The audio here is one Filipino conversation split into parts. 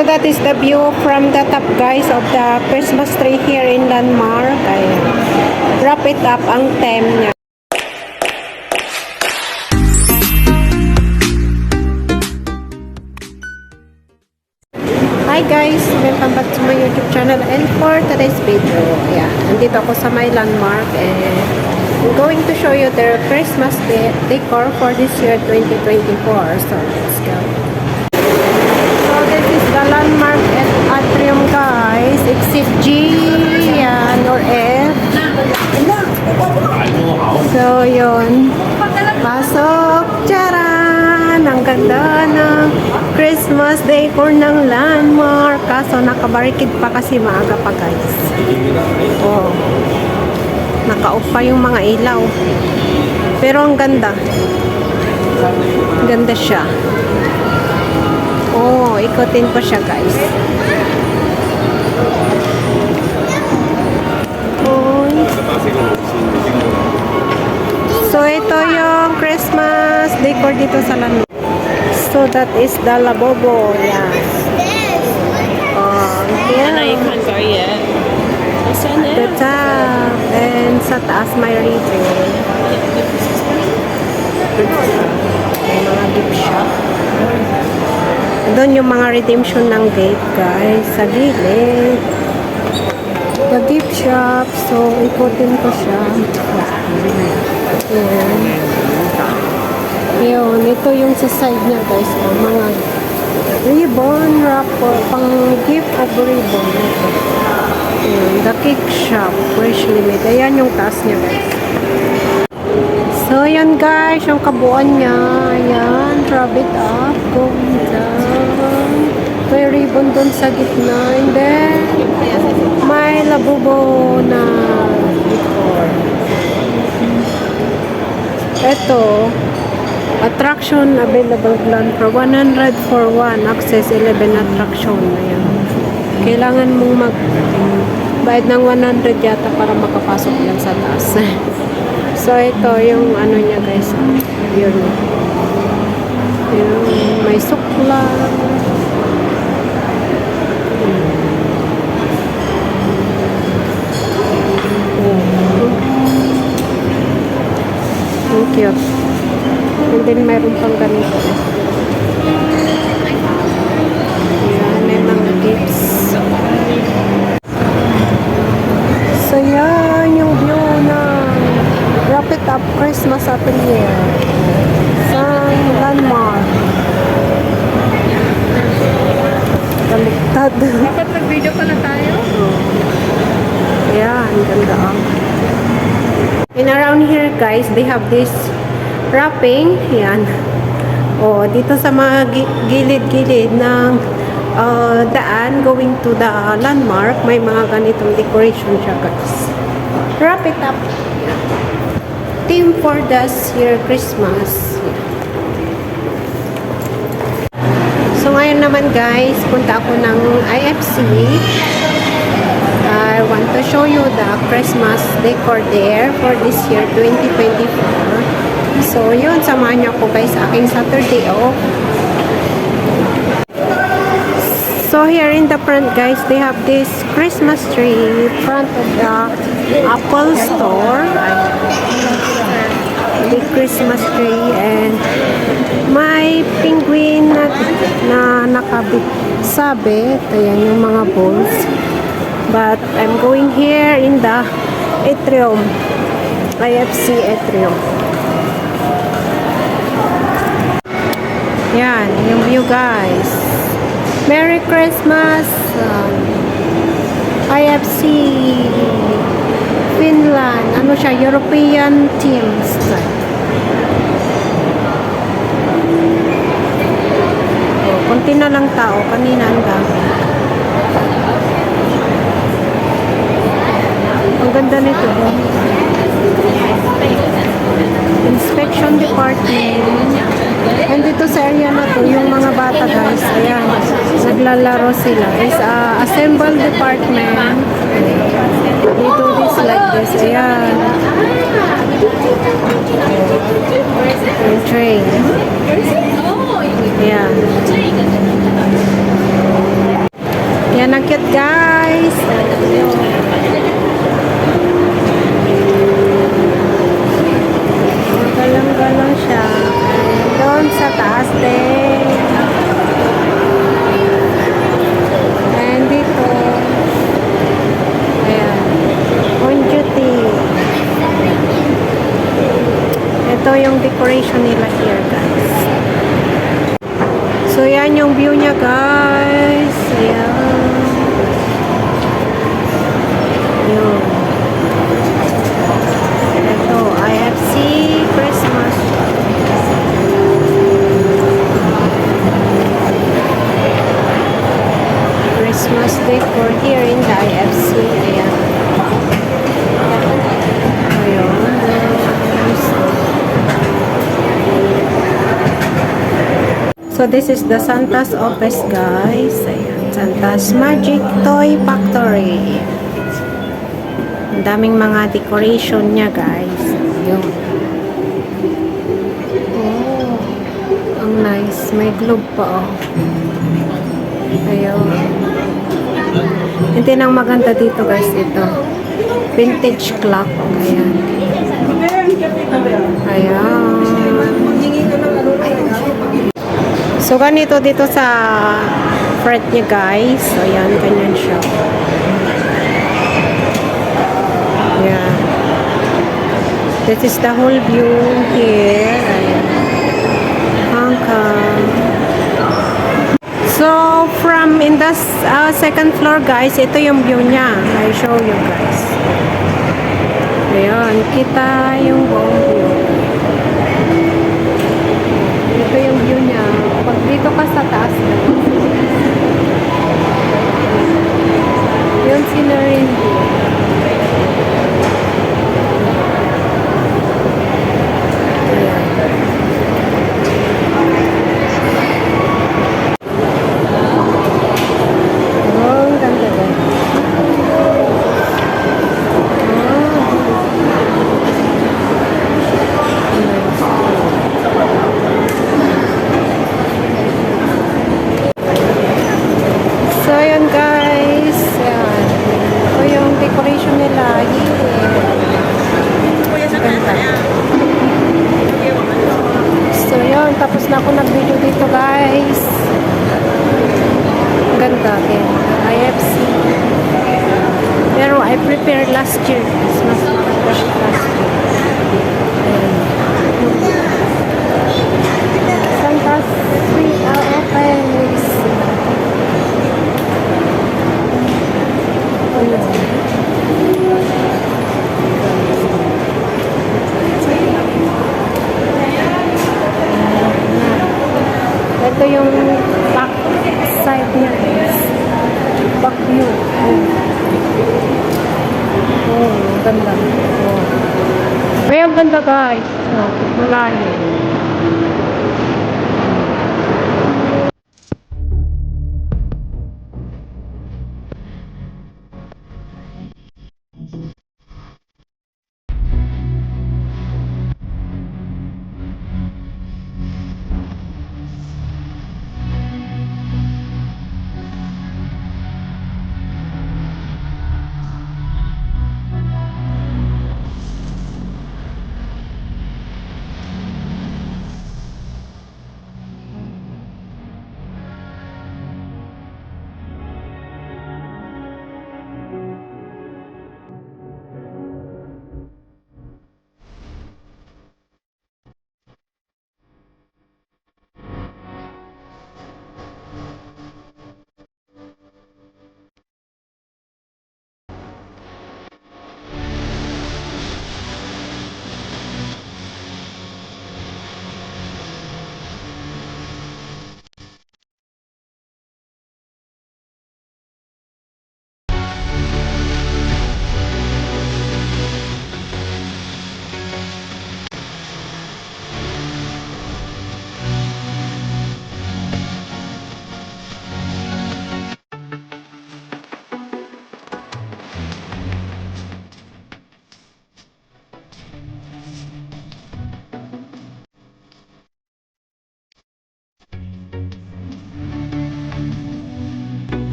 So that is the view from the top guys of the Christmas tree here in Landmark. Ayan. Wrap it up ang theme niya. Hi guys! Welcome back to my YouTube channel and for today's video, ayan, nandito ako sa my Landmark and I'm going to show you their Christmas decor for this year 2024. So let's go. So this is the Landmark at Atrium guys. Exit G yan, or F. So yun. Pasok! Charan! Ang ganda ng Christmas decor ng Landmark. Kaso nakabarikid pa kasi maaga pa guys. Oh. Naka-off pa yung mga ilaw. Pero ang ganda. Ganda siya. Oh, ikutin ko siya guys. Oh. So ito yung Christmas decor dito sa Landmark. So that is the Labobo. Yes. Yeah. No, you can't go yet. What's on The there? top. And sa taas may retail. May mga gift shop. Doon yung mga redemption ng gate guys. Sa gilid. The gift shop. So ikutin ko siya. Ayan. Yun, ito yung sa side niya guys, mga ribbon wrapper, pang gift of ribbon. Yun, the cake shop, fresh limit. Ayan yung taas niya guys. So yan guys, yung kabuuan niya. Ayan, wrap it up, going down. May ribbon dun sa gitna. And then, may labubo na decor. Ito, attraction available plan for 100 for 1 access 11 attraction. Ayan. Kailangan mong bayad ng 100 yata para makapasok yan sa taas. So ito yung ano niya guys. Yun. Yun. May sukla. Ang cute. And then mayroon pang ganito. Ayan, may mga gifts. So yan yung view na Wrap It Up Christmas Atelier sa Landmark. Baliktad. Dapat nag-video pa na tayo? Ayan, ganda ang. And around here guys, they have this wrapping. Yan. O, dito sa mga gilid-gilid ng daan going to the Landmark, may mga ganitong decoration siya guys. Wrap it up. Yan. Theme for this year Christmas. Yan. So ngayon naman guys, punta ako ng IFC. I want to show you the Christmas decor there for this year 2024. So yun, samahan niyo ako guys sa aking Saturday off. So here in the front guys, they have this Christmas tree front of the Apple store. The Christmas tree and may penguin na nakabit sabit. Ayan yung mga balls. But I'm going here in the atrium, IFC atrium. Yan, yung view guys. Merry Christmas! IFC Finland. Ano siya? European teams. Oh, konti na lang tao. Kanina ang dami. Ang ganda nito. Inspection department. And dito sa area na to, yung mga bata guys, ayan, naglalaro sila. Is assemble department. They do this like this. Ayan. And train. Ayan. Ayan, ang cute guys. Galang-galang siya. Doon sa taas din. And dito. Ayan. On duty. Ito yung decoration nila here guys. So yan yung view niya guys. Ayan. Yun. Ito, IFC Christmas. Christmas decor here in the IFC. Ayan. Ayun. So this is the Santa's office guys. Ayan. Santa's Magic Toy Factory. Ang daming mga decoration niya guys. Yun. Oh, ang nice. May globe pa oh. Ayun. Hindi nang maganda dito guys ito. Vintage clock. Ayan. Ayan. So ganito dito sa front niya guys. So ayan, ganyan siya. Yeah. This is the whole view here. Ayan. Hong Kong. So, from in the second floor guys, ito yung view niya. I show you guys. Ayan, kita yung buong view. Ito yung view niya. Pag dito ka sa taas na. Yung scenery view. Tapos na ako nag-video dito guys. Ganda din. IFC. Pero I prepared last year. Mas maganda siya last year. Santa's Street open. Ito yung back side niya guys. Back view. Oh, ganda. Oh. Ay, ang ganda guys. Oh, malayo.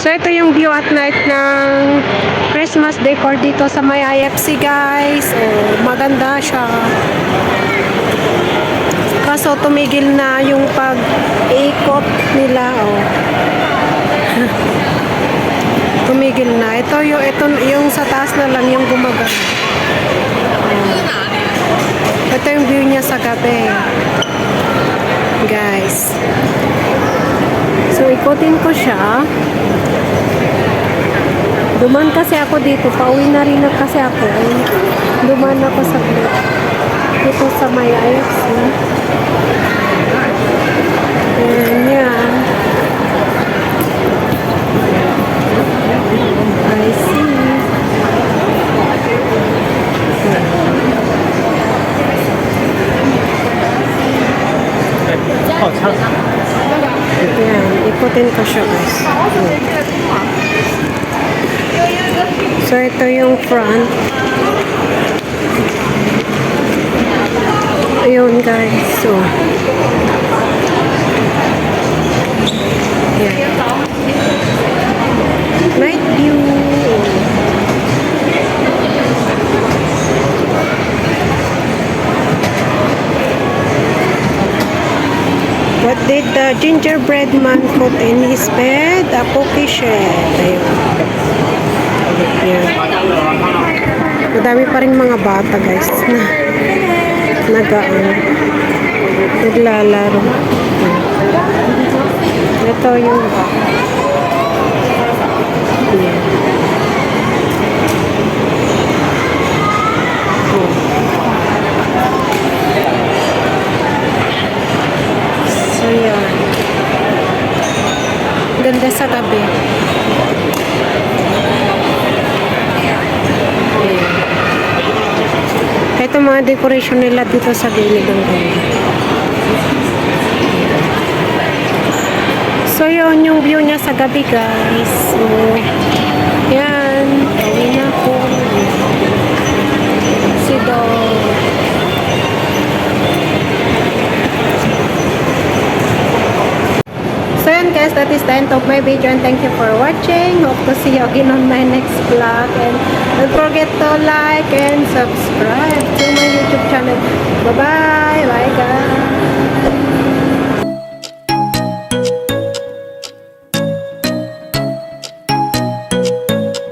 So, ito yung view at night ng Christmas decor dito sa may IFC, guys. Oh, maganda siya. Kaso, tumigil na yung pag-ikot nila. Oh. Tumigil na. Ito yung sa taas na lang yung gumagana. Oh. Ito yung view niya sa gabi. Guys. So, ikutin ko siya. Duman kasi ako dito. Pauwi na rin kasi ako. Duman ako sa dito sa may IFC. And yan. I see. Yan. Ikutin ko siya, guys. So, ito yung front. Ayun, guys. So, yan. Night view. What did the gingerbread man put in his bed? A cookie shed. Ayun. Yan. Madami pa rin mga bata, guys, na naglalaro. Ito yung yan. So, yan. Ganda sa gabi. Ito mga decoration nila dito sa gilid ng ganda. So, yun yung view niya sa gabi, guys. So, yan. Pauwi na po. Si Dog. So, yun, guys. That is the end of my video. And thank you for watching. Hope to see you again on my next vlog. And don't forget to like and subscribe to my YouTube channel. Bye-bye. Bye, guys.